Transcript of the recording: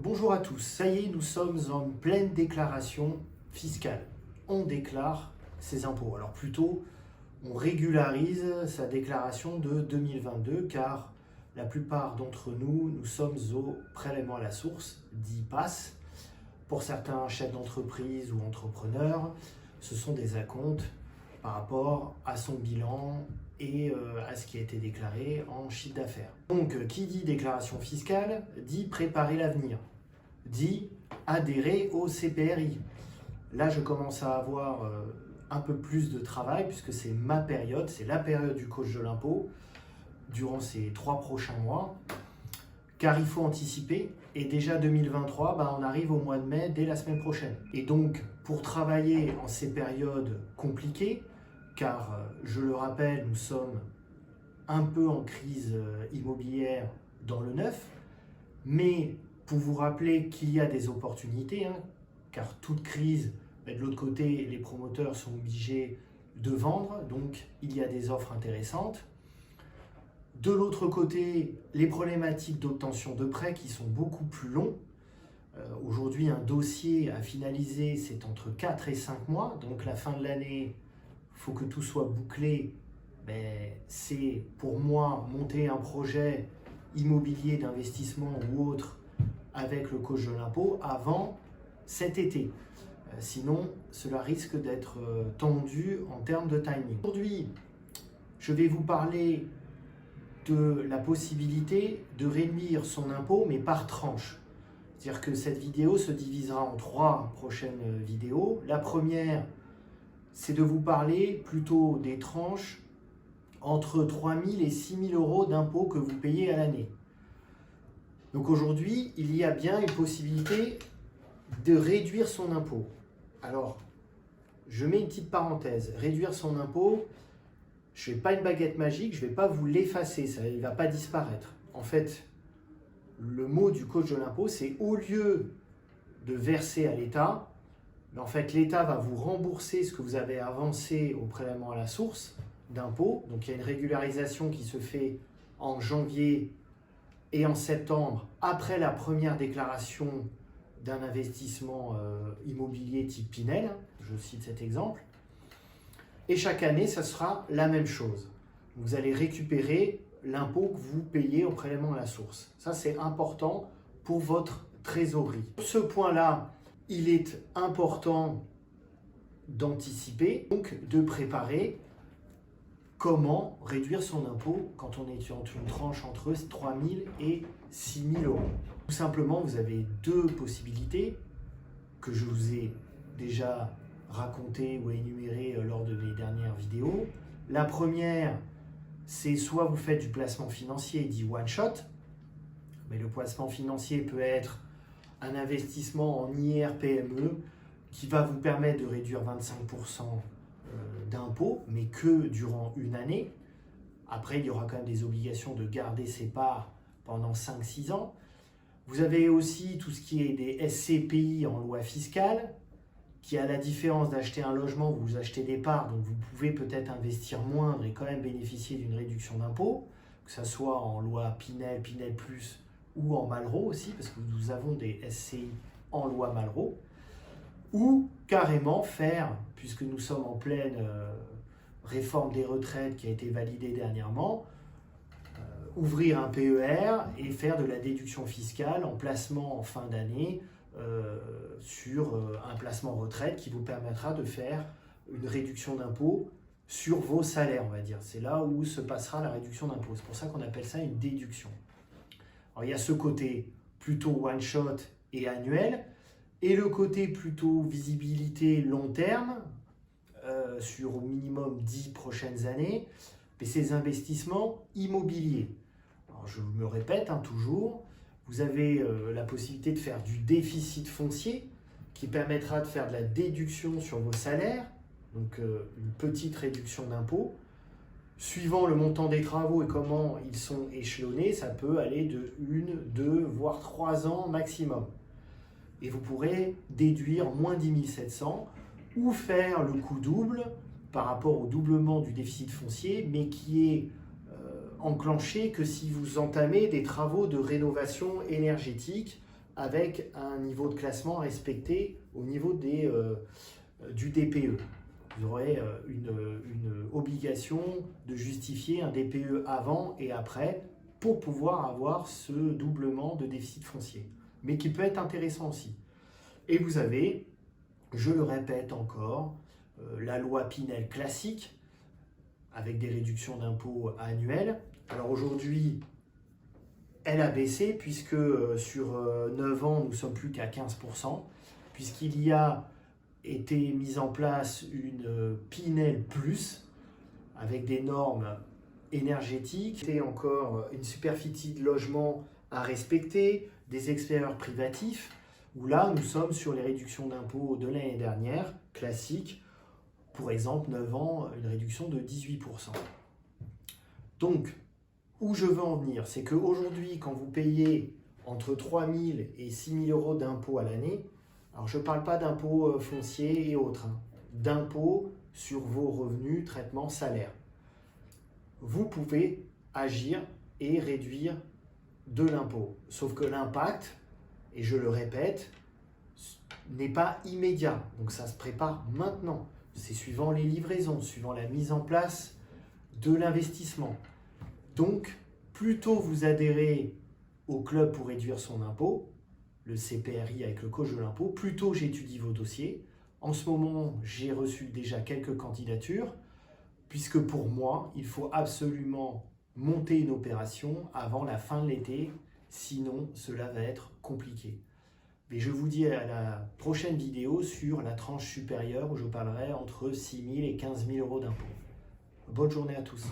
Bonjour à tous, ça y est, nous sommes en pleine déclaration fiscale. On déclare ses impôts. Alors plutôt, on régularise sa déclaration de 2022 car la plupart d'entre nous, nous sommes au prélèvement à la source, dit PAS. Pour certains chefs d'entreprise ou entrepreneurs, ce sont des acomptes par rapport à son bilan et à ce qui a été déclaré en chiffre d'affaires. Donc, qui dit déclaration fiscale, dit préparer l'avenir, dit adhérer au CPRI. Là, je commence à avoir un peu plus de travail puisque c'est ma période, c'est la période du coach de l'impôt durant ces 3 prochains mois, car il faut anticiper. Et déjà 2023, on arrive au mois de mai dès la semaine prochaine. Et donc, pour travailler en ces périodes compliquées, car je le rappelle, nous sommes un peu en crise immobilière dans le neuf, mais pour vous rappeler qu'il y a des opportunités, car toute crise, de l'autre côté, les promoteurs sont obligés de vendre, donc il y a des offres intéressantes. De l'autre côté, les problématiques d'obtention de prêts qui sont beaucoup plus longs. Aujourd'hui, un dossier à finaliser, c'est entre 4 et 5 mois, donc la fin de l'année, il faut que tout soit bouclé. C'est pour moi monter un projet immobilier d'investissement ou autre avec le coach de l'impôt avant cet été. Sinon, cela risque d'être tendu en termes de timing. Aujourd'hui, je vais vous parler de la possibilité de réduire son impôt, mais par tranche. C'est-à-dire que cette vidéo se divisera en 3 prochaines vidéos. La première, c'est de vous parler plutôt des tranches entre 3 000 et 6 000 euros d'impôts que vous payez à l'année. Donc aujourd'hui, il y a bien une possibilité de réduire son impôt. Alors, je mets une petite parenthèse. Réduire son impôt, je ne fais pas une baguette magique, je ne vais pas vous l'effacer, ça, il ne va pas disparaître. En fait, le mot du coach de l'impôt, c'est au lieu de verser à l'État, en fait, l'État va vous rembourser ce que vous avez avancé au prélèvement à la source d'impôt. Donc, il y a une régularisation qui se fait en janvier et en septembre, après la première déclaration d'un investissement immobilier type Pinel, je cite cet exemple. Et chaque année, ça sera la même chose. Vous allez récupérer l'impôt que vous payez au prélèvement à la source. Ça, c'est important pour votre trésorerie. Sur ce point-là, il est important d'anticiper, donc de préparer comment réduire son impôt quand on est entre une tranche entre 3 000 et 6 000 euros. Tout simplement, vous avez 2 possibilités que je vous ai déjà raconté ou énuméré lors de mes dernières vidéos. La première, c'est soit vous faites du placement financier dit one shot, mais le placement financier peut être un investissement en IR-PME qui va vous permettre de réduire 25% d'impôts, mais que durant une année. Après, il y aura quand même des obligations de garder ses parts pendant 5-6 ans. Vous avez aussi tout ce qui est des SCPI en loi fiscale, qui à la différence d'acheter un logement, vous achetez des parts, donc vous pouvez peut-être investir moindre et quand même bénéficier d'une réduction d'impôt, que ce soit en loi Pinel, Pinel Plus ou en Malraux aussi, parce que nous avons des SCI en loi Malraux, ou carrément faire, puisque nous sommes en pleine réforme des retraites qui a été validée dernièrement, ouvrir un PER et faire de la déduction fiscale en placement en fin d'année sur un placement retraite qui vous permettra de faire une réduction d'impôt sur vos salaires, on va dire. C'est là où se passera la réduction d'impôt. C'est pour ça qu'on appelle ça une déduction. Alors, il y a ce côté plutôt one shot et annuel, et le côté plutôt visibilité long terme, sur au minimum 10 prochaines années, et ces investissements immobiliers. Alors, je me répète toujours, vous avez la possibilité de faire du déficit foncier qui permettra de faire de la déduction sur vos salaires, donc une petite réduction d'impôt. Suivant le montant des travaux et comment ils sont échelonnés, ça peut aller de 1, 2, voire 3 ans maximum. Et vous pourrez déduire moins 10 700 ou faire le coût double par rapport au doublement du déficit foncier, mais qui est enclenché que si vous entamez des travaux de rénovation énergétique avec un niveau de classement respecté au niveau du DPE. Vous aurez une obligation de justifier un DPE avant et après pour pouvoir avoir ce doublement de déficit foncier, mais qui peut être intéressant aussi. Et vous avez, je le répète encore, la loi Pinel classique, avec des réductions d'impôts annuelles. Alors aujourd'hui, elle a baissé puisque sur 9 ans, nous ne sommes plus qu'à 15%, puisqu'il y a été mise en place une Pinel Plus, avec des normes énergétiques, et encore une superficie de logement à respecter, des extérieurs privatifs, où là, nous sommes sur les réductions d'impôts de l'année dernière, classiques, pour exemple, 9 ans, une réduction de 18%. Donc, où je veux en venir, c'est qu'aujourd'hui, quand vous payez entre 3 000 et 6 000 euros d'impôts à l'année, alors je ne parle pas d'impôts fonciers et autres, d'impôts sur vos revenus, traitement, salaire. Vous pouvez agir et réduire de l'impôt. Sauf que l'impact, et je le répète, n'est pas immédiat. Donc ça se prépare maintenant. C'est suivant les livraisons, suivant la mise en place de l'investissement. Donc, plus tôt vous adhérez au club pour réduire son impôt, le CPRI avec le coach de l'impôt, plus tôt j'étudie vos dossiers. En ce moment, j'ai reçu déjà quelques candidatures, puisque pour moi, il faut absolument monter une opération avant la fin de l'été, sinon cela va être compliqué. Mais je vous dis à la prochaine vidéo sur la tranche supérieure où je parlerai entre 6 000 et 15 000 euros d'impôt. Bonne journée à tous.